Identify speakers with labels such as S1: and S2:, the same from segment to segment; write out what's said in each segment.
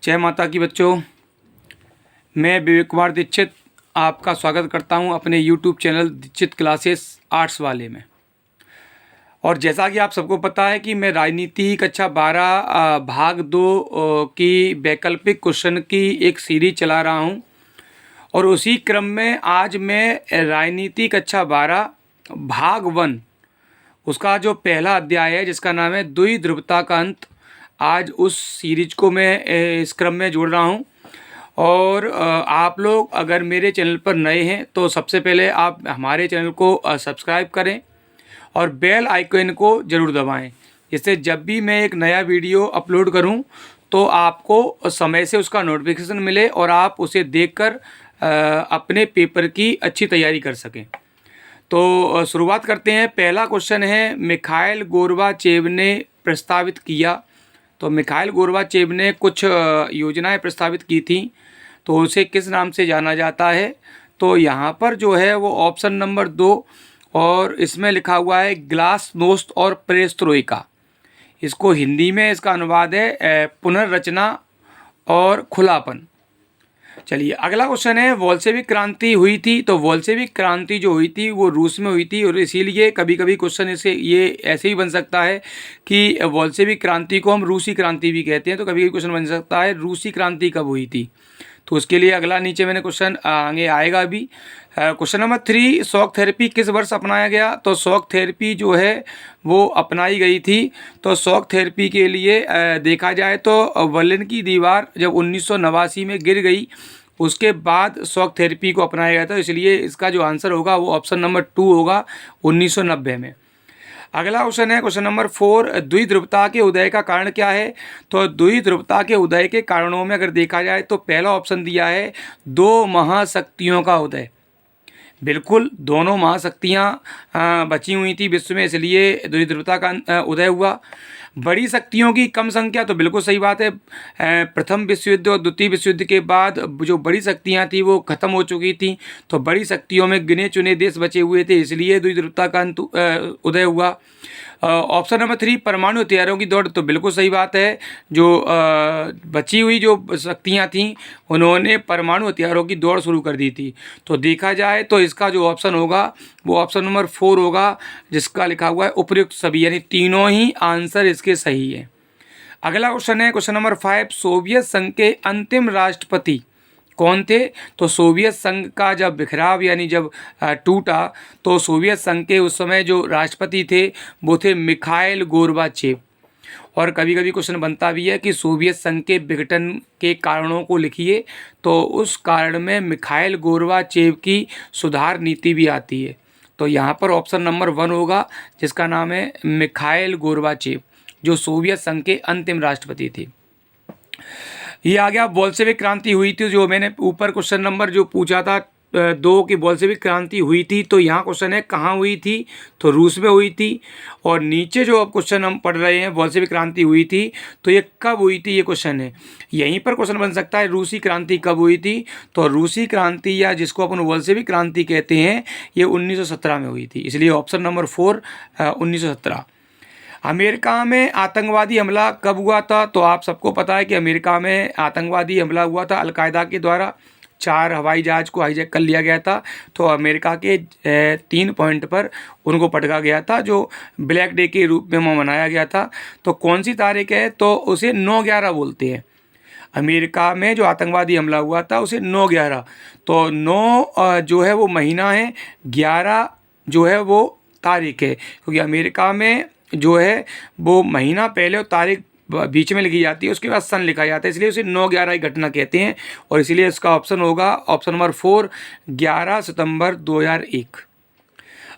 S1: जय माता की बच्चों, मैं विवेक कुमार दीक्षित आपका स्वागत करता हूं अपने YouTube channel Dikshit classes arts वाले में। और जैसा कि आप सबको पता है कि मैं राजनीति कक्षा 12 भाग 2 की वैकल्पिक क्वेश्चन की एक सीरीज चला रहा हूं। और उसी क्रम में आज मैं राजनीति कक्षा 12 भाग 1 उसका जो पहला अध्याय है जिसका नाम है द्विध्रुवता का अंत, आज उस सीरीज को मैं इस क्रम में जोड़ रहा हूं। और आप लोग अगर मेरे चैनल पर नए हैं तो सबसे पहले आप हमारे चैनल को सब्सक्राइब करें और बेल आइकन को ज़रूर दबाएं, जिससे जब भी मैं एक नया वीडियो अपलोड करूं तो आपको समय से उसका नोटिफिकेशन मिले और आप उसे देखकर अपने पेपर की अच्छी तैयारी कर सकें। तो शुरुआत करते हैं। पहला क्वेश्चन है, मिखाइल गोर्बाचेव ने प्रस्तावित किया। तो मिखाइल गोर्बाचेव ने कुछ योजनाएं प्रस्तावित की थी, तो उसे किस नाम से जाना जाता है? तो यहाँ पर जो है वो ऑप्शन नंबर 2 और इसमें लिखा हुआ है ग्लासनोस्त और पेरेस्ट्रोइका। इसको हिंदी में इसका अनुवाद है पुनर्रचना और खुलापन। चलिए अगला क्वेश्चन है, बोल्शेविक क्रांति हुई थी। तो बोल्शेविक क्रांति जो हुई थी वो रूस में हुई थी और इसीलिए कभी कभी क्वेश्चन इसे ये ऐसे ही बन सकता है कि बोल्शेविक क्रांति को हम रूसी क्रांति भी कहते हैं। तो कभी कभी क्वेश्चन बन सकता है रूसी क्रांति कब हुई थी। तो उसके लिए अगला नीचे मैंने क्वेश्चन आगे आएगा अभी। क्वेश्चन नंबर 3, शॉक थेरेपी किस वर्ष अपनाया गया? तो शॉक थेरेपी जो है वो अपनाई गई थी। तो शॉक थेरेपी के लिए देखा जाए तो बर्लिन की दीवार जब 1989 में गिर गई उसके बाद शॉक थेरेपी को अपनाया गया था, इसलिए इसका जो आंसर होगा वो ऑप्शन नंबर 2 होगा 1990 में। अगला क्वेश्चन है क्वेश्चन नंबर 4, द्विध्रुवता के उदय का कारण क्या है? तो द्विध्रुवता के उदय के कारणों में अगर देखा जाए तो पहला ऑप्शन दिया है 2 महाशक्तियों का उदय। बिल्कुल, दोनों महाशक्तियाँ बची हुई थी विश्व में, इसलिए द्विध्रुवता का उदय हुआ। बड़ी शक्तियों की कम संख्या, तो बिल्कुल सही बात है। प्रथम विश्व युद्ध और द्वितीय विश्व युद्ध के बाद जो बड़ी शक्तियाँ थी वो खत्म हो चुकी थी, तो बड़ी शक्तियों में गिने चुने देश बचे हुए थे, इसलिए द्विध्रुवता का उदय हुआ। ऑप्शन नंबर 3, परमाणु हथियारों की दौड़, तो बिल्कुल सही बात है। जो बची हुई जो शक्तियाँ थीं उन्होंने परमाणु हथियारों की दौड़ शुरू कर दी थी। तो देखा जाए तो इसका जो ऑप्शन होगा वो ऑप्शन नंबर 4 होगा, जिसका लिखा हुआ है उपयुक्त सभी, यानी तीनों ही आंसर इसके सही है। अगला क्वेश्चन है क्वेश्चन नंबर 5, सोवियत संघ के अंतिम राष्ट्रपति कौन थे? तो सोवियत संघ का जब बिखराव यानी जब टूटा तो सोवियत संघ के उस समय जो राष्ट्रपति थे वो थे मिखाइल गोर्बाचेव। और कभी कभी क्वेश्चन बनता भी है कि सोवियत संघ के विघटन के कारणों को लिखिए, तो उस कारण में मिखाइल गोर्बाचेव की सुधार नीति भी आती है। तो यहाँ पर ऑप्शन नंबर 1 होगा, जिसका नाम है मिखाइल गोर्बाचेव, जो सोवियत संघ के अंतिम राष्ट्रपति थे। ये आ गया बोल्शेविक क्रांति हुई थी, जो मैंने ऊपर क्वेश्चन नंबर जो पूछा था 2 की बोल्शेविक क्रांति हुई थी, तो यहाँ क्वेश्चन है कहाँ हुई थी? तो रूस में हुई थी। और नीचे जो अब क्वेश्चन हम पढ़ रहे हैं बोल्शेविक क्रांति हुई थी, तो ये कब हुई थी, ये क्वेश्चन है। यहीं पर क्वेश्चन बन सकता है रूसी क्रांति कब हुई थी? तो रूसी क्रांति या जिसको अपन बोल्शेविक क्रांति कहते हैं ये 1917 में हुई थी, इसलिए ऑप्शन नंबर 4 1917। अमेरिका में आतंकवादी हमला कब हुआ था? तो आप सबको पता है कि अमेरिका में आतंकवादी हमला हुआ था अलकायदा के द्वारा। 4 हवाई जहाज़ को हाईजैक कर लिया गया था, तो अमेरिका के 3 पॉइंट पर उनको पटका गया था, जो ब्लैक डे के रूप में मनाया गया था। तो कौन सी तारीख है? तो उसे 9/11 बोलते हैं। अमेरिका में जो आतंकवादी हमला हुआ था उसे 9/11, तो 9 जो है वो महीना है, 11 जो है वो तारीख है, क्योंकि अमेरिका में जो है वो महीना पहले और तारीख बीच में लिखी जाती है, उसके बाद सन लिखा जाता है, इसलिए उसे 9/11 की घटना कहते हैं। और इसीलिए इसका ऑप्शन होगा ऑप्शन नंबर 4 11 सितंबर 2001।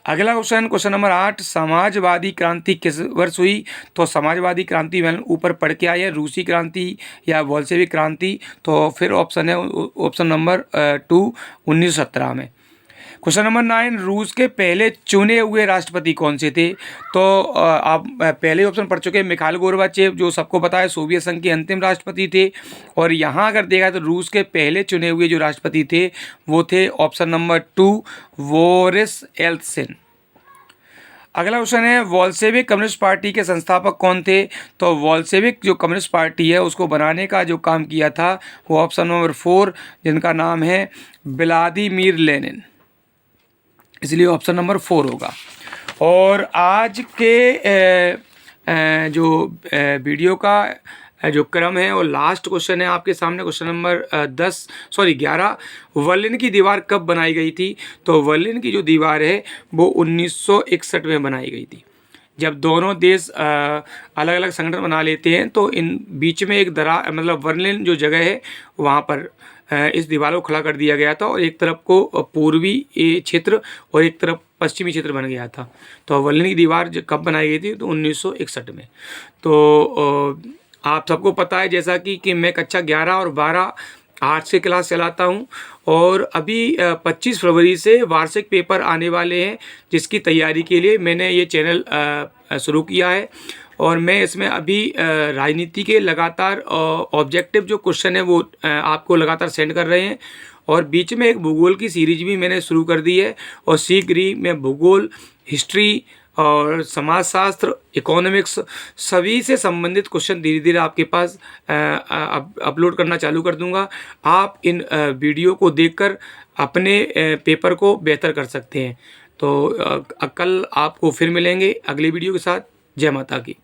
S1: अगला क्वेश्चन क्वेश्चन नंबर 8, समाजवादी क्रांति किस वर्ष हुई? तो समाजवादी क्रांति मैंने ऊपर पढ़ के आए हैं, रूसी क्रांति या बोल्शेविक क्रांति, तो फिर ऑप्शन है ऑप्शन नंबर 2 1917 में। क्वेश्चन नंबर 9, रूस के पहले चुने हुए राष्ट्रपति कौन से थे? तो आप पहले ऑप्शन पढ़ चुके हैं मिखाइल गोर्बाचेव, जो सबको पता है सोवियत संघ के अंतिम राष्ट्रपति थे। और यहाँ अगर देखा तो रूस के पहले चुने हुए जो राष्ट्रपति थे वो थे ऑप्शन नंबर 2 बोरिस येल्त्सिन। अगला क्वेश्चन है, बोल्शेविक कम्युनिस्ट पार्टी के संस्थापक कौन थे? तो बोल्शेविक जो कम्युनिस्ट पार्टी है उसको बनाने का जो काम किया था वो ऑप्शन नंबर 4, जिनका नाम है व्लादिमीर लेनिन, इसलिए ऑप्शन नंबर 4 होगा। और आज के जो वीडियो का जो क्रम है वो लास्ट क्वेश्चन है आपके सामने, क्वेश्चन नंबर 11, बर्लिन की दीवार कब बनाई गई थी? तो बर्लिन की जो दीवार है वो 1961 में बनाई गई थी। जब दोनों देश अलग अलग संगठन बना लेते हैं तो इन बीच में एक दरार, मतलब बर्लिन जो जगह है वहाँ पर इस दीवार को खड़ा कर दिया गया था और एक तरफ को पूर्वी क्षेत्र और एक तरफ पश्चिमी क्षेत्र बन गया था। तो बर्लिन की दीवार कब बनाई गई थी? तो 1961 में। तो आप सबको पता है जैसा कि मैं कक्षा 11 और 12 आर्ट्स की क्लास चलाता हूं और अभी 25 फरवरी से वार्षिक पेपर आने वाले हैं, जिसकी तैयारी के लिए मैंने ये चैनल शुरू किया है। और मैं इसमें अभी राजनीति के लगातार ऑब्जेक्टिव जो क्वेश्चन है वो आपको लगातार सेंड कर रहे हैं। और बीच में एक भूगोल की सीरीज भी मैंने शुरू कर दी है और शीघ्र ही मैं भूगोल, हिस्ट्री और समाजशास्त्र, इकोनॉमिक्स सभी से संबंधित क्वेश्चन धीरे धीरे आपके पास अपलोड करना चालू कर दूंगा। आप इन वीडियो को देखकर अपने पेपर को बेहतर कर सकते हैं। तो कल आपको फिर मिलेंगे अगली वीडियो के साथ। जय माता की।